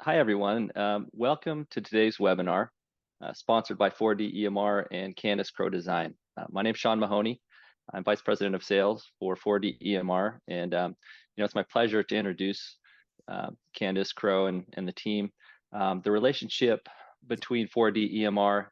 Hi, everyone. Welcome to today's webinar, sponsored by 4D EMR and Candace Crow Design. My name is Sean Mahoney. I'm Vice President of Sales for 4D EMR, and it's my pleasure to introduce Candace Crow and the team. The relationship between 4D EMR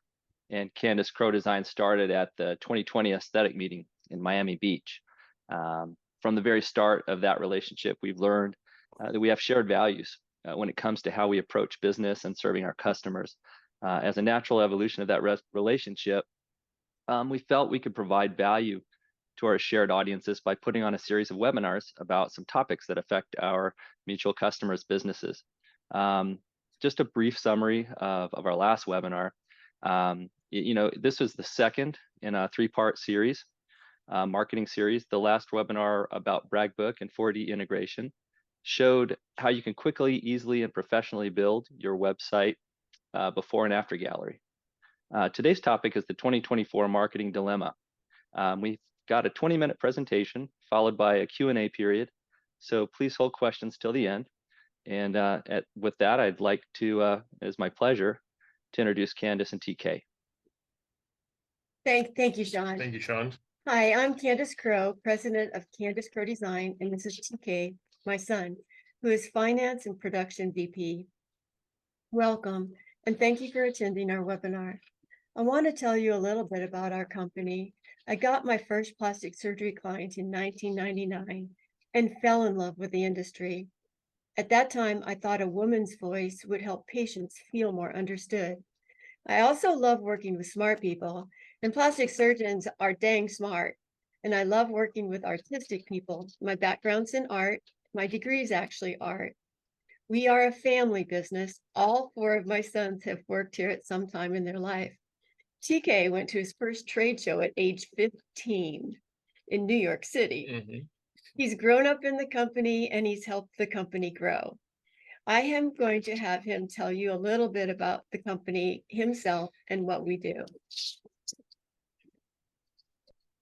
and Candace Crow Design started at the 2020 Aesthetic Meeting in Miami Beach. From the very start of that relationship, we've learned that we have shared values when it comes to how we approach business and serving our customers. As a natural evolution of that relationship, we felt we could provide value to our shared audiences by putting on a series of webinars about some topics that affect our mutual customers' businesses. Just a brief summary of our last webinar. This was the second in a three-part series, marketing series. The last webinar about Bragbook and 4D integration showed how you can quickly, easily, and professionally build your website before and after gallery. Today's topic is the 2024 marketing dilemma. We've got a 20-minute presentation followed by a Q&A period, so please hold questions till the end. And with that, I'd like to, it's my pleasure to introduce Candace and TK. Thank you, Sean. Thank you, Sean. Hi, I'm Candace Crow, president of Candace Crow Design, and this is TK, my son, who is Finance and Production VP. Welcome, and thank you for attending our webinar. I want to tell you a little bit about our company. I got my first plastic surgery client in 1999 and fell in love with the industry. At that time, I thought a woman's voice would help patients feel more understood. I also love working with smart people, and plastic surgeons are dang smart. And I love working with artistic people. My background's in art. My degree is actually art. We are a family business. All four of my sons have worked here at some time in their life. TK went to his first trade show at age 15 in New York City. Mm-hmm. He's grown up in the company and he's helped the company grow. I am going to have him tell you a little bit about the company himself and what we do.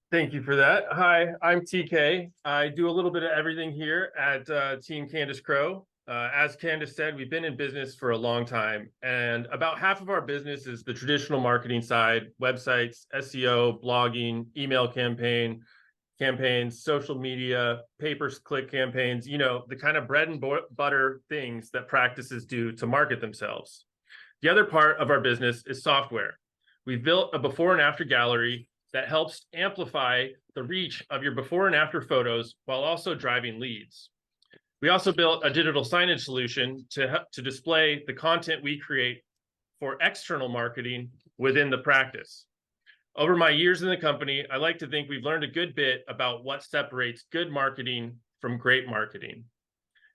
Thank you for that. Hi, I'm TK. I do a little bit of everything here at Team Candace Crow. As Candace said, we've been in business for a long time, and about half of our business is the traditional marketing side: websites, SEO, blogging, email campaigns, social media, pay-per-click campaigns, the kind of bread and butter things that practices do to market themselves. The other part of our business is software. We've built a before and after gallery that helps amplify the reach of your before and after photos while also driving leads. We also built a digital signage solution to display the content we create for external marketing within the practice. Over my years in the company, I like to think we've learned a good bit about what separates good marketing from great marketing.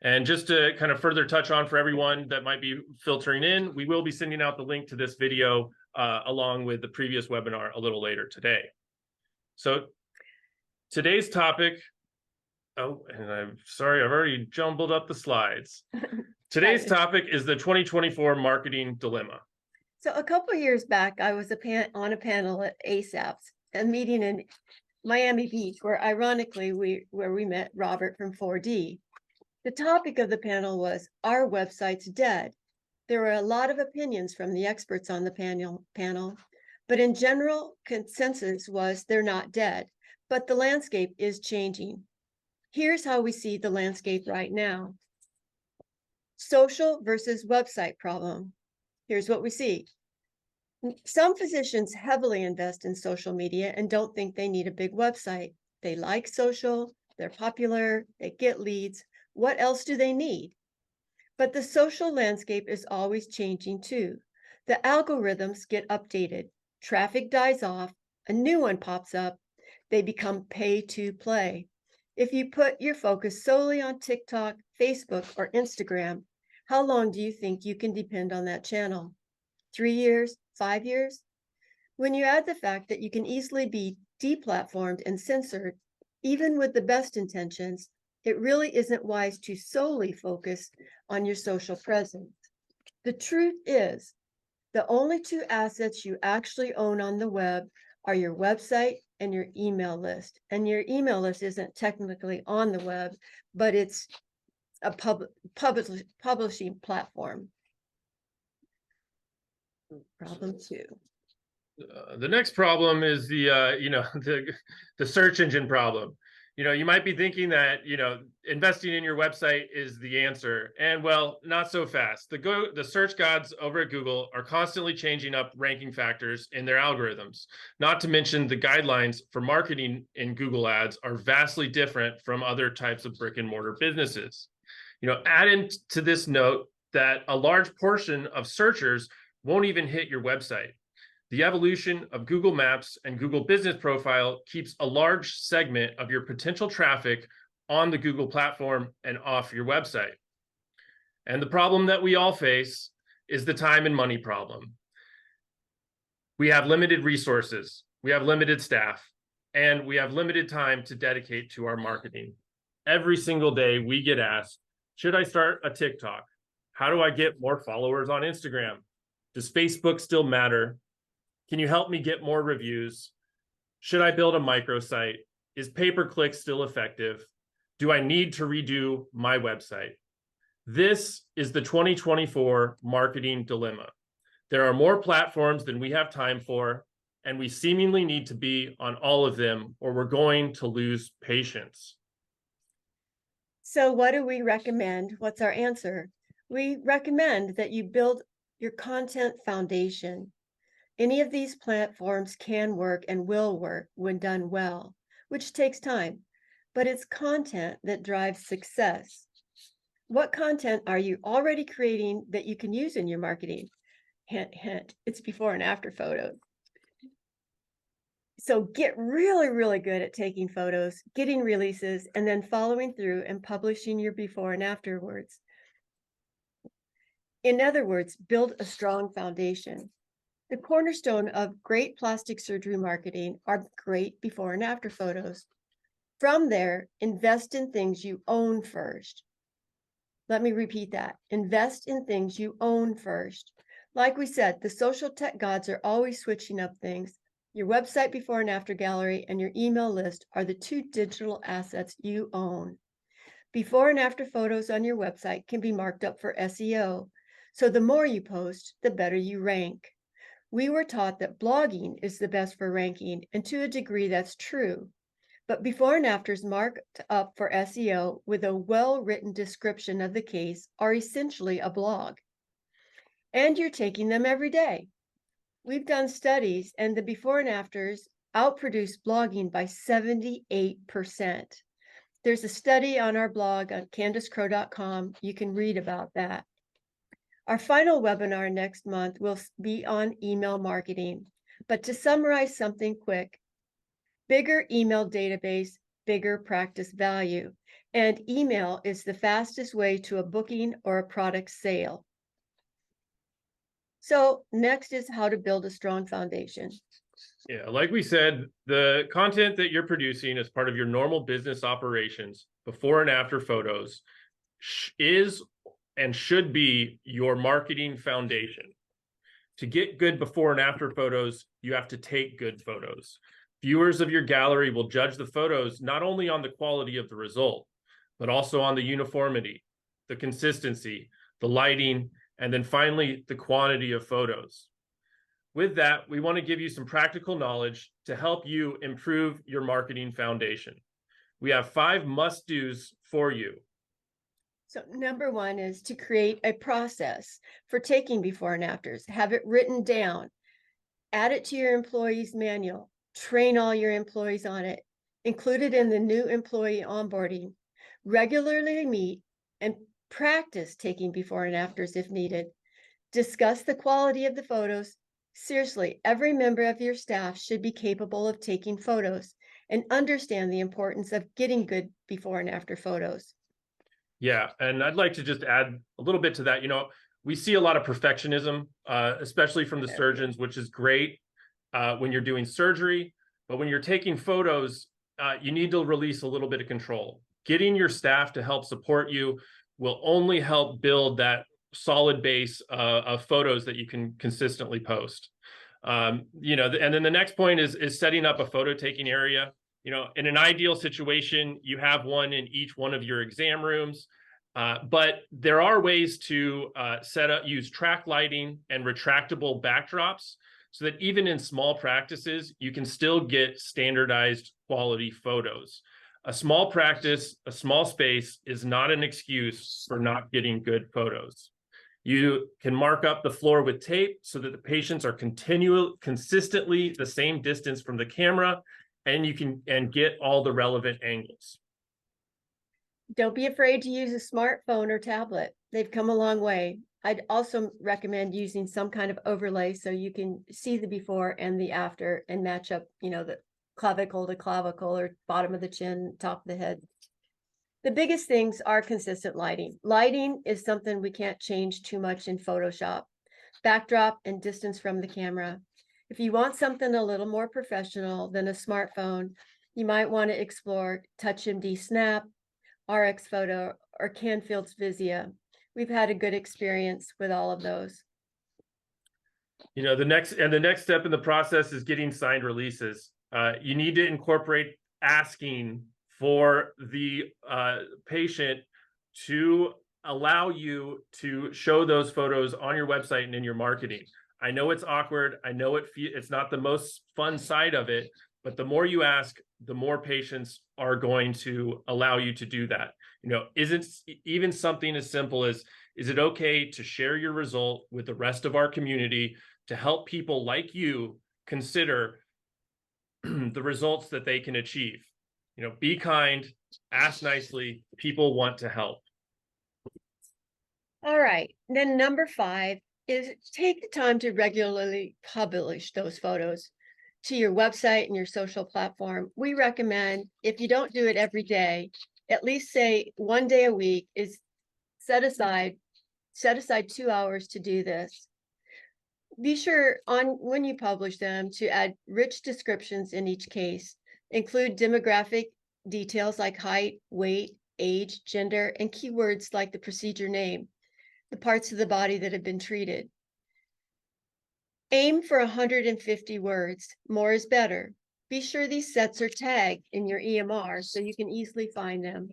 And just to kind of further touch on for everyone that might be filtering in, we will be sending out the link to this video along with the previous webinar a little later today. So today's topic, and I'm sorry, I've already jumbled up the slides. Today's topic is the 2024 marketing dilemma. So a couple of years back, I was on a panel at ASAP's, a meeting in Miami Beach, where ironically we met Robert from 4D. The topic of the panel was, "Our website's dead?" There were a lot of opinions from the experts on the panel, but in general, consensus was they're not dead, but the landscape is changing. Here's how we see the landscape right now. Social versus website problem. Here's what we see. Some physicians heavily invest in social media and don't think they need a big website. They like social, they're popular, they get leads. What else do they need? But the social landscape is always changing too. The algorithms get updated, traffic dies off, a new one pops up, they become pay to play. If you put your focus solely on TikTok, Facebook, or Instagram, how long do you think you can depend on that channel? 3 years, 5 years? When you add the fact that you can easily be deplatformed and censored, even with the best intentions, it really isn't wise to solely focus on your social presence. The truth is, the only two assets you actually own on the web are your website and your email list. And your email list isn't technically on the web, but it's a publishing platform. Problem 2. The next problem is the search engine problem. You might be thinking that investing in your website is the answer, and well, not so fast. The search gods over at Google are constantly changing up ranking factors in their algorithms. Not to mention the guidelines for marketing in Google Ads are vastly different from other types of brick and mortar businesses. Add into this note that a large portion of searchers won't even hit your website. The evolution of Google Maps and Google Business Profile keeps a large segment of your potential traffic on the Google platform and off your website. And the problem that we all face is the time and money problem. We have limited resources, we have limited staff, and we have limited time to dedicate to our marketing. Every single day we get asked, should I start a TikTok? How do I get more followers on Instagram? Does Facebook still matter? Can you help me get more reviews? Should I build a microsite? Is pay-per-click still effective? Do I need to redo my website? This is the 2024 marketing dilemma. There are more platforms than we have time for, and we seemingly need to be on all of them, or we're going to lose patience. So what do we recommend? What's our answer? We recommend that you build your content foundation. Any of these platforms can work and will work when done well, which takes time, but it's content that drives success. What content are you already creating that you can use in your marketing? Hint, hint, it's before and after photos. So get really, really good at taking photos, getting releases, and then following through and publishing your before and afterwards. In other words, build a strong foundation. The cornerstone of great plastic surgery marketing are great before and after photos. From there, invest in things you own first. Let me repeat that. Invest in things you own first. Like we said, the social tech gods are always switching up things. Your website before and after gallery and your email list are the 2 digital assets you own. Before and after photos on your website can be marked up for SEO. So the more you post, the better you rank. We were taught that blogging is the best for ranking, and to a degree that's true. But before and afters marked up for SEO with a well-written description of the case are essentially a blog. And you're taking them every day. We've done studies, and the before and afters outproduce blogging by 78%. There's a study on our blog on CandiceCrow.com. You can read about that. Our final webinar next month will be on email marketing. But to summarize something quick, bigger email database, bigger practice value. And email is the fastest way to a booking or a product sale. So next is how to build a strong foundation. Yeah, like we said, the content that you're producing as part of your normal business operations, before and after photos, is and should be your marketing foundation. To get good before and after photos, you have to take good photos. Viewers of your gallery will judge the photos not only on the quality of the result, but also on the uniformity, the consistency, the lighting, and then finally, the quantity of photos. With that, we want to give you some practical knowledge to help you improve your marketing foundation. We have 5 must-dos for you. So number 1 is to create a process for taking before and afters. Have it written down. Add it to your employees manual. Train all your employees on it. Include it in the new employee onboarding. Regularly meet and practice taking before and afters if needed. Discuss the quality of the photos. Seriously, every member of your staff should be capable of taking photos and understand the importance of getting good before and after photos. Yeah, and I'd like to just add a little bit to that. We see a lot of perfectionism, especially from the surgeons, which is great when you're doing surgery. But when you're taking photos, you need to release a little bit of control. Getting your staff to help support you will only help build that solid base of photos that you can consistently post. And then the next point is setting up a photo taking area. In an ideal situation, you have one in each one of your exam rooms. But there are ways to use track lighting and retractable backdrops so that even in small practices, you can still get standardized quality photos. A small practice, a small space is not an excuse for not getting good photos. You can mark up the floor with tape so that the patients are consistently the same distance from the camera, and you can get all the relevant angles. Don't be afraid to use a smartphone or tablet. They've come a long way. I'd also recommend using some kind of overlay so you can see the before and the after and match up, the clavicle to clavicle or bottom of the chin, top of the head. The biggest things are consistent lighting. Lighting is something we can't change too much in Photoshop. Backdrop and distance from the camera. If you want something a little more professional than a smartphone, you might want to explore TouchMD Snap, RX Photo, or Canfield's Vizia. We've had a good experience with all of those. The next step in the process is getting signed releases. You need to incorporate asking for the patient to allow you to show those photos on your website and in your marketing. I know it's awkward. I know it's not the most fun side of it, but the more you ask, the more patients are going to allow you to do that. Isn't even something as simple as, is it okay to share your result with the rest of our community to help people like you consider the results that they can achieve? Be kind, ask nicely, people want to help. All right, then number 5 is take the time to regularly publish those photos to your website and your social platform. We recommend, if you don't do it every day, at least say 1 day a week is set aside 2 hours to do this. Be sure when you publish them to add rich descriptions in each case. Include demographic details like height, weight, age, gender, and keywords like the procedure name, the parts of the body that have been treated. Aim for 150 words. More is better. Be sure these sets are tagged in your EMR so you can easily find them.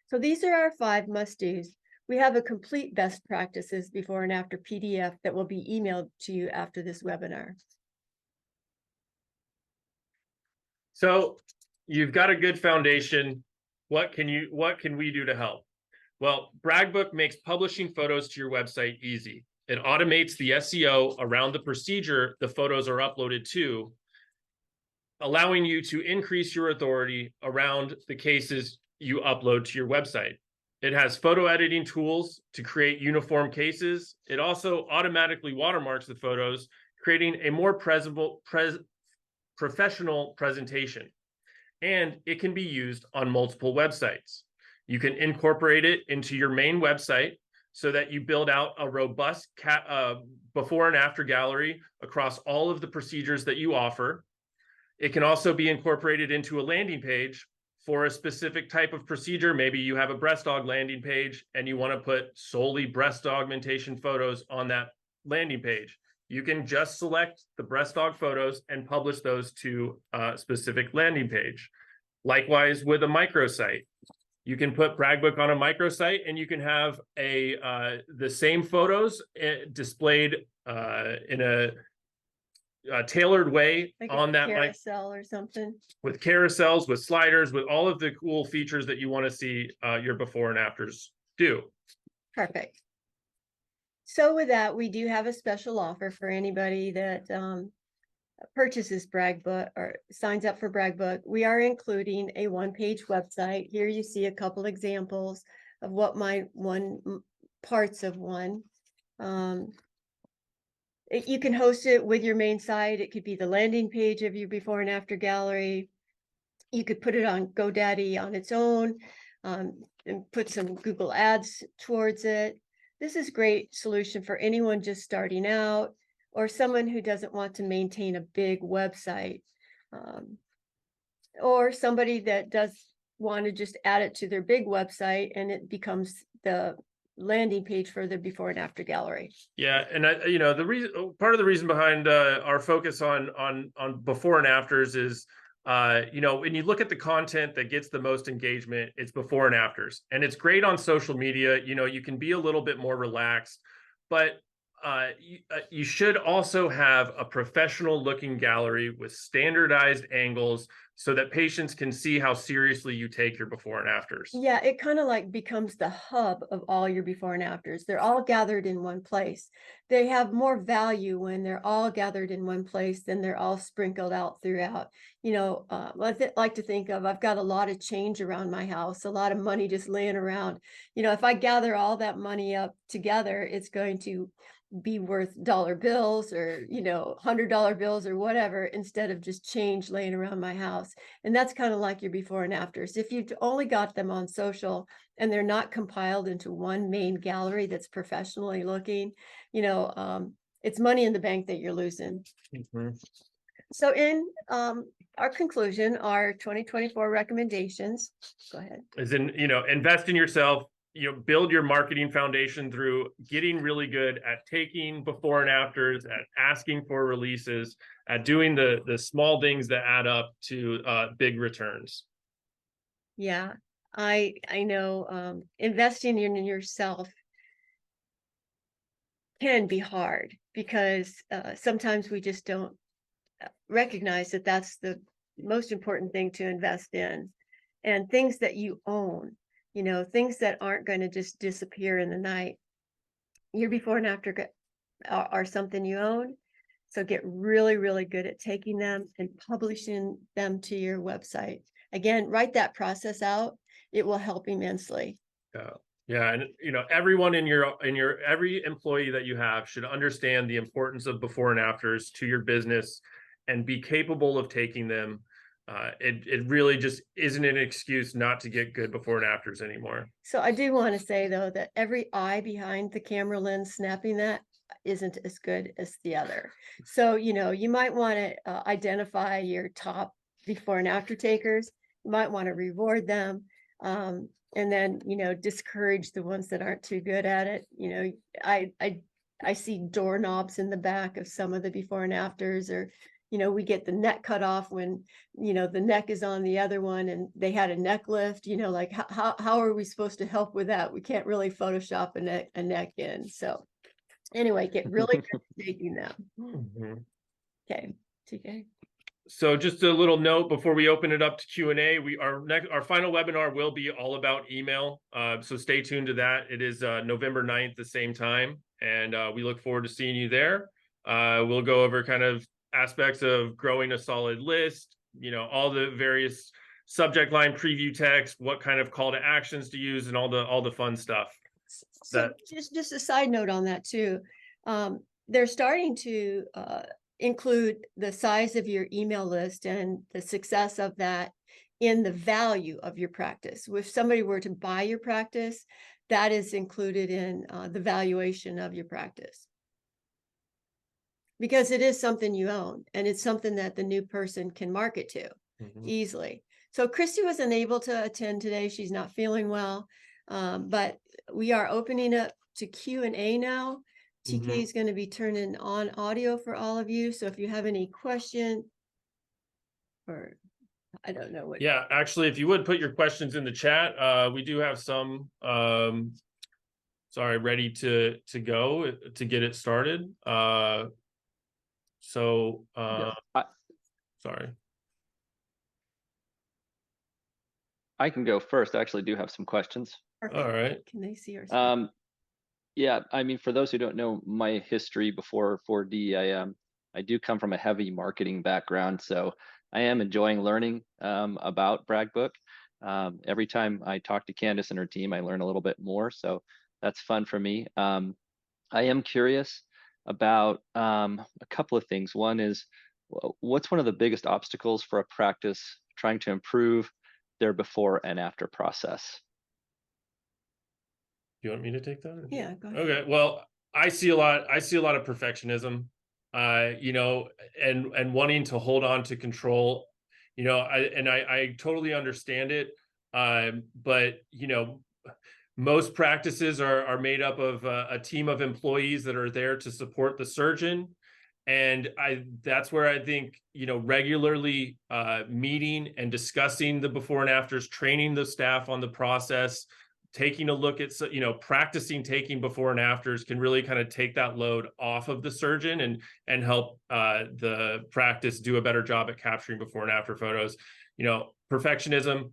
So these are our 5 must-dos. We have a complete best practices before and after PDF that will be emailed to you after this webinar. So you've got a good foundation. What can we do to help? Well, BragBook makes publishing photos to your website easy. It automates the SEO around the procedure the photos are uploaded to, allowing you to increase your authority around the cases you upload to your website. It has photo editing tools to create uniform cases. It also automatically watermarks the photos, creating a more professional presentation. And it can be used on multiple websites. You can incorporate it into your main website so that you build out a robust before and after gallery across all of the procedures that you offer. It can also be incorporated into a landing page for a specific type of procedure. Maybe you have a breast aug landing page and you want to put solely breast augmentation photos on that landing page. You can just select the breast aug photos and publish those to a specific landing page. Likewise with a microsite. You can put BragBook on a microsite and you can have the same photos displayed in a tailored way Like on that carousel or something. With carousels, with sliders, with all of the cool features that you want to see your before and afters do. Perfect. So with that, we do have a special offer for anybody that purchases BragBook or signs up for BragBook. We are including a 1-page website. Here you see a couple examples of what parts of one. You can host it with your main site. It could be the landing page of your before and after gallery. You could put it on GoDaddy on its own and put some Google ads towards it. This is a great solution for anyone just starting out or someone who doesn't want to maintain a big website, or somebody that does want to just add it to their big website and it becomes the landing page for the before and after gallery. Yeah, and part of the reason behind our focus on before and afters is when you look at the content that gets the most engagement, it's before and afters, and it's great on social media. You can be a little bit more relaxed, but you should also have a professional looking gallery with standardized angles so that patients can see how seriously you take your before and afters. Yeah, it kind of like becomes the hub of all your before and afters. They're all gathered in one place. They have more value when they're all gathered in one place than they're all sprinkled out throughout. Like to think of, I've got a lot of change around my house, a lot of money just laying around. If I gather all that money up together, it's going to be worth dollar bills or $100 bills or whatever, instead of just change laying around my house. And that's kind of like your before and afters. If you've only got them on social and they're not compiled into one main gallery that's professionally looking, it's money in the bank that you're losing. Mhm. So in our conclusion, our 2024 recommendations, go ahead. Is invest in yourself, build your marketing foundation through getting really good at taking before and afters, at asking for releases, at doing the small things that add up to big returns. Yeah, I know investing in yourself can be hard because sometimes we just don't recognize that that's the most important thing to invest in, and things that you own, things that aren't going to just disappear in the night. Your before and after are something you own. So get really, really good at taking them and publishing them to your website. Again, write that process out. It will help immensely. Yeah, and everyone in your every employee that you have should understand the importance of before and afters to your business and be capable of taking them. It really just isn't an excuse not to get good before and afters anymore. So I do want to say though that every eye behind the camera lens snapping that isn't as good as the other. So you might want to identify your top before and after takers. You might want to reward them, and then discourage the ones that aren't too good at it. I see doorknobs in the back of some of the before and afters, or we get the neck cut off when the neck is on the other one and they had a neck lift. Like how are we supposed to help with that? We can't really Photoshop a neck in. So anyway, get really good at taking them. Mhm. Okay, TK. So just a little note before we open it up to Q&A, our final webinar will be all about email. So stay tuned to that. It is November 9th, the same time. And we look forward to seeing you there. We'll go over kind of aspects of growing a solid list, all the various subject line preview text, what kind of call to actions to use, and all the fun stuff. So just a side note on that too. They're starting to include the size of your email list and the success of that in the value of your practice. If somebody were to buy your practice, that is included in the valuation of your practice. Because it is something you own, and it's something that the new person can market to easily. So Christy wasn't able to attend today. She's not feeling well, but we are opening up to Q&A now. TK is going to be turning on audio for all of you. So if you have any question, or I don't know what. Yeah, actually, if you would put your questions in the chat, we do have some ready to go to get it started. Sorry. I can go first. I actually do have some questions. Perfect. All right. Can they see our Yeah, I mean, for those who don't know my history before 4D, I do come from a heavy marketing background, so I am enjoying learning about BragBook. Every time I talk to Candace and her team, I learn a little bit more, so that's fun for me. I am curious about a couple of things. One is, what's one of the biggest obstacles for a practice trying to improve their before and after process? You want me to take that? Yeah, go ahead. Okay. Well, I see a lot of perfectionism, and wanting to hold on to control, I totally understand it. But most practices are made up of a team of employees that are there to support the surgeon. And that's where I think, regularly meeting and discussing the before and afters, training the staff on the process, taking a look at, practicing taking before and afters can really kind of take that load off of the surgeon and help the practice do a better job at capturing before and after photos. Perfectionism,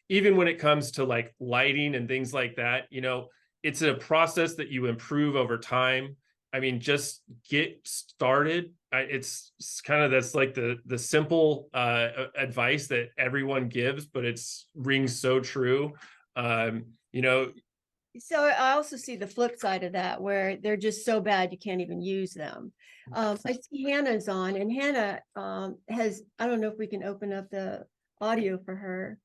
even when it comes to like lighting and things like that, it's a process that you improve over time. I mean, just get started. It's kind of, that's like the simple advice that everyone gives, but it's rings so true. So I also see the flip side of that, where they're just so bad you can't even use them. I see Hannah's on, and Hannah has, I don't know if we can open up the audio for her,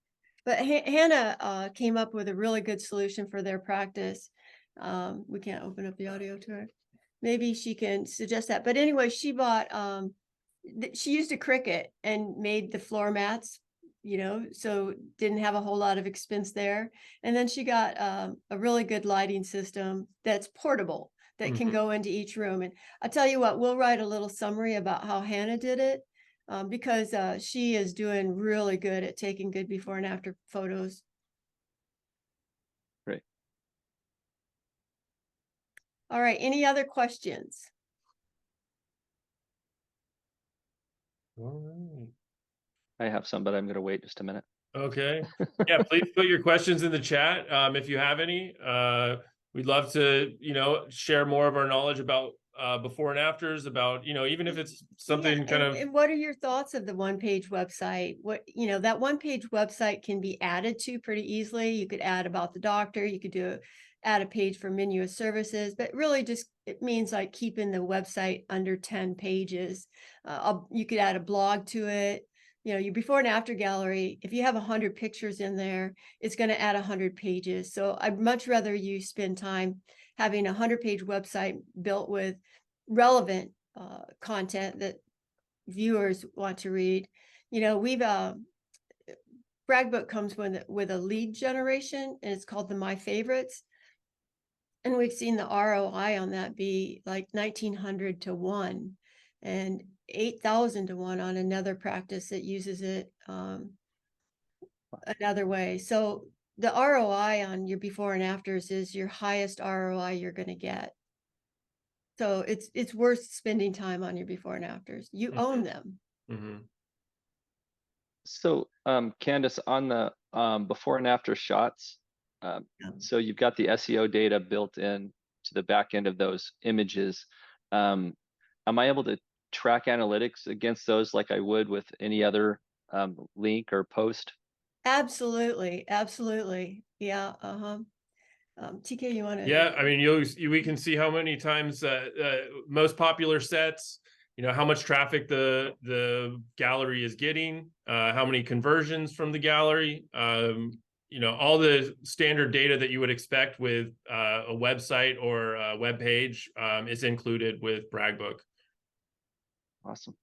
but Hannah came up with a really good solution for their practice. We can't open up the audio to her. Maybe she can suggest that. But anyway, she bought, she used a Cricut and made the floor mats, so didn't have a whole lot of expense there. And then she got a really good lighting system that's portable, that can go into each room. And I tell you what, we'll write a little summary about how Hannah did it, because she is doing really good at taking good before and after photos. Great. All right, any other questions? All right. I have some, but I'm going to wait just a minute. Okay. Yeah, please put your questions in the chat if you have any. We'd love to, share more of our knowledge about before and afters, about, even if it's something kind of. And what are your thoughts of the one-page website? What, that one-page website can be added to pretty easily. You could add about the doctor, you could add a page for menu of services, but really just, it means like keeping the website under 10 pages. You could add a blog to it. Your before and after gallery, if you have 100 pictures in there, it's going to add 100 pages. So I'd much rather you spend time having a 100-page website built with relevant content that viewers want to read. We've Bragbook comes with a lead generation, and it's called the My Favorites. And we've seen the ROI on that be like 1,900 to 1 and 8,000 to 1 on another practice that uses it another way. So the ROI on your before and afters is your highest ROI you're going to get. So it's worth spending time on your before and afters. You own them. So Candace, on the before and after shots, so you've got the SEO data built in to the back end of those images. Am I able to track analytics against those like I would with any other link or post? Absolutely. Yeah. TK, you want to? Yeah, I mean, we can see how many times most popular sets, how much traffic the gallery is getting, how many conversions from the gallery, all the standard data that you would expect with a website or a web page is included with Bragbook. Awesome.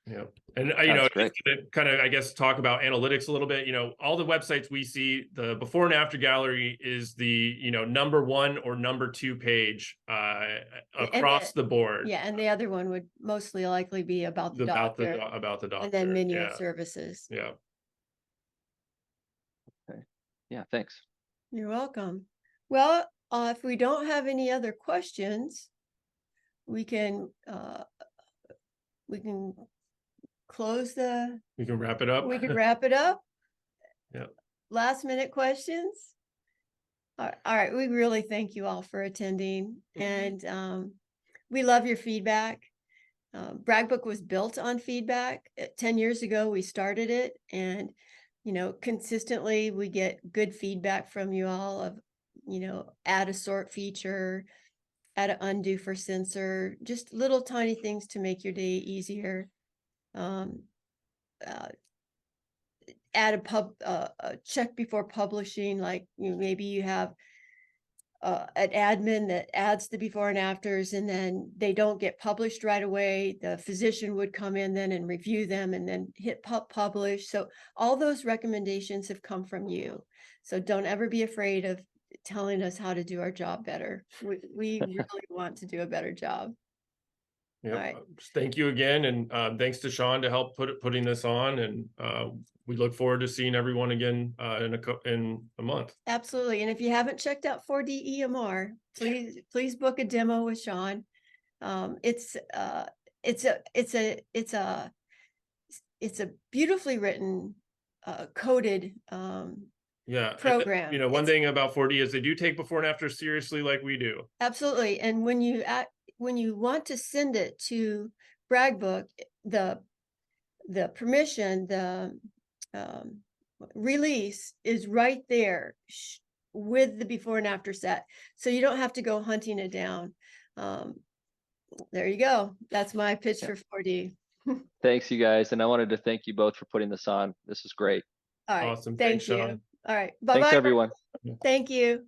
Yeah. And, That's great. just to kind of, I guess, talk about analytics a little bit, all the websites we see, the before and after gallery is the, number 1 or number 2 page across the board. Yeah. And the other one would mostly likely be about the doctor. About the doctor. And then menu of services. Yeah. Okay. Yeah, thanks. You're welcome. Well, if we don't have any other questions, we can close we can wrap it up. We can wrap it up. Yeah. Last minute questions. All right. We really thank you all for attending, and we love your feedback. Bragbook was built on feedback. 10 years ago, we started it, and consistently we get good feedback from you all of, add a sort feature, add an undo for censor, just little tiny things to make your day easier. Add a check before publishing, like maybe you have an admin that adds the before and afters, and then they don't get published right away. The physician would come in then and review them and then hit publish. So all those recommendations have come from you. So don't ever be afraid of telling us how to do our job better. We really want to do a better job. Yep. Alright. Just thank you again, and thanks to Sean to help putting this on, and we look forward to seeing everyone again in a month. Absolutely. And if you haven't checked out 4D EMR, please book a demo with Sean. It's a beautifully written, coded, Yeah. and, program. one It's- thing about 4D is they do take before and after seriously, like we do. Absolutely. And when you want to send it to Bragbook, the permission, the release is right there with the before and after set. So you don't have to go hunting it down. There you go. That's my pitch Yeah. for 4D. Thanks, you guys. And I wanted to thank you both for putting this on. This is great. All right. Awesome. Thank Thanks, you. Sean. All right. Thanks, Bye-bye. everyone. Thank you.